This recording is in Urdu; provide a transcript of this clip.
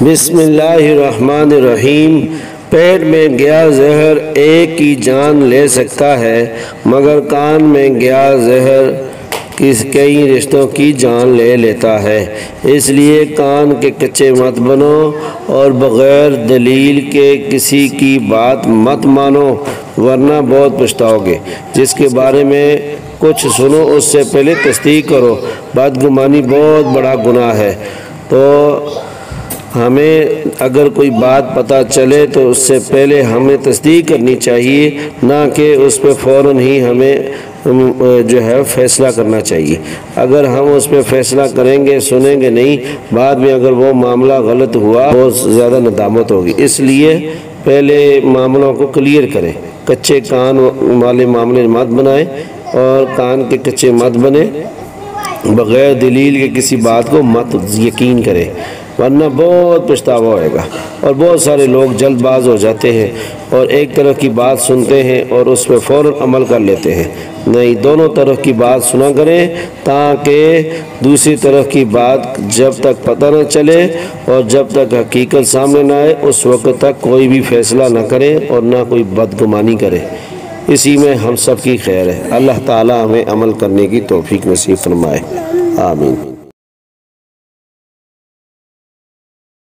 بسم اللہ الرحمن الرحیم۔ پیٹ میں گیا زہر ایک کی جان لے سکتا ہے، مگر کان میں گیا زہر کئی رشتوں کی جان لے لیتا ہے۔ اس لیے کان کے کچے مت بنو اور بغیر دلیل کے کسی کی بات مت مانو، ورنہ بہت پچھتاؤ گے۔ جس کے بارے میں کچھ سنو اس سے پہلے تصدیق کرو۔ بدگمانی بہت بڑا گناہ ہے، تو ہمیں اگر کوئی بات پتہ چلے تو اس سے پہلے ہمیں تصدیق کرنی چاہیے، نہ کہ اس پہ فوراً ہی ہمیں فیصلہ کرنا چاہیے۔ اگر ہم اس پہ فیصلہ کریں گے، سنیں گے نہیں، بعد میں اگر وہ معاملہ غلط ہوا بہت زیادہ ندامت ہوگی۔ اس لیے پہلے معاملوں کو کلیئر کریں۔ کچے کان والے معاملے مت بنائیں اور کان کے کچے مت بنے، بغیر دلیل کے کسی بات کو مت یقین کریں، ورنہ بہت پچھتاوا ہوئے گا۔ اور بہت سارے لوگ جلد باز ہو جاتے ہیں اور ایک طرف کی بات سنتے ہیں اور اس پہ فوراً عمل کر لیتے ہیں۔ نہیں، دونوں طرف کی بات سنا کریں، تاکہ دوسری طرف کی بات جب تک پتہ نہ چلے اور جب تک حقیقت سامنے نہ آئے اس وقت تک کوئی بھی فیصلہ نہ کریں اور نہ کوئی بدگمانی کرے۔ اسی میں ہم سب کی خیر ہے۔ اللہ تعالی ہمیں عمل کرنے کی توفیق نصیب فرمائے، آمین۔